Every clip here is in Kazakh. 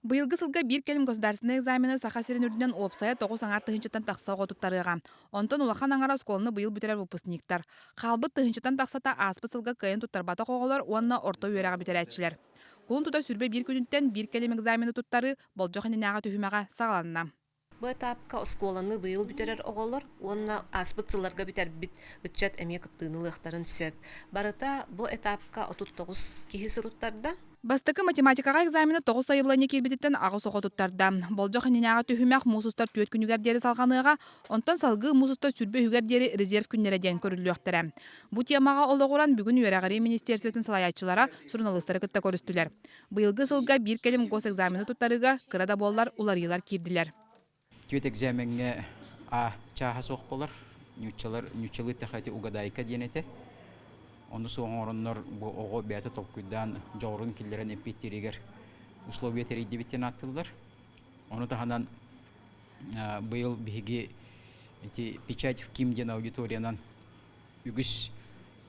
Быйылгы сылга бир келим государственный экзамены саха сирен үрдүнен опсая 9 аңар тыһынчытан тахсаға туттарыга. Онтон улахан аңара сколны быйыл бүтерер выпускниктар. Халбыт тыһынчытан тахсата аспы сылга кайын туттарбата коголор уонна орто үерага бүтерәтчилер. Кулун тута сүрбе бир күнүттен бир келим экзамены туттары болжох иненага түһүмәгә сагаланна. Бу этапка осколаны быйыл бүтерер оголор, онна аспыцыларга битер бит үтчет эме кыттыынылыктарын сөп. Барыта бу этапка 39 киһи суруттарда. Бастыкы математикага экзамены 9 сайыбланы килбититтен ағы соға туттарда. Болжох иненага түһүмәк мусустар төт күнүгер дери салганыга, онтан салгы мусустар сүрбе үгер дери резерв күннере ден көрүлүөхтәрә. Бу темага ологуран бүгүн Үерәгәри министерствотун салаячылара журналисттары кытта көрүстүләр. Быйылгы сылга бир келим гос экзамены туттарыга кырада боллар уларыйлар кирдилер. Түйет экзаменге чаха соқ болар, нючалы тахати угадайка денете. Оны соң орыннар bu оғы бәті толкуйдан жаурын келдерін эппеттерегер условия терейдебеттен аттылдар. Оны таханан быйыл биһиги печать в кимден аудиториянан үгіс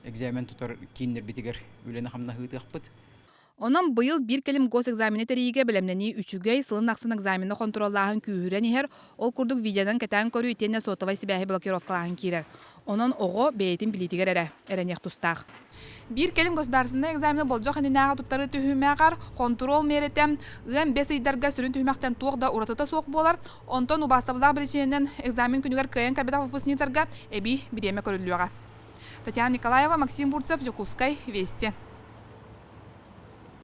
экзамен тутар кейіндер бітігер үлені қамна хытықпыт. Онан быйыл бир келим гос экзамены териге белемнени үчүгей сылын аксын экзамены контроллаһын күүрен ихер, ол курдук видеодан кетен көрү итенне сотовай сибәһи блокировкалаһын кирер. Онан ого бейтин билитигер эренех тустах. Бир келим государственный экзамены болжох иненага туттары түһүмәгәр контрол меретем ым 5 айдарга сүрүн түһүмәктен тугда уратата соқ болар. Онтон убастабла билеченен экзамен күнүгер кыйын кабита выпускниктарга эби биреме көрүлүгә. Татьяна Николаева, Максим Бурцев, Жокускай, Вести.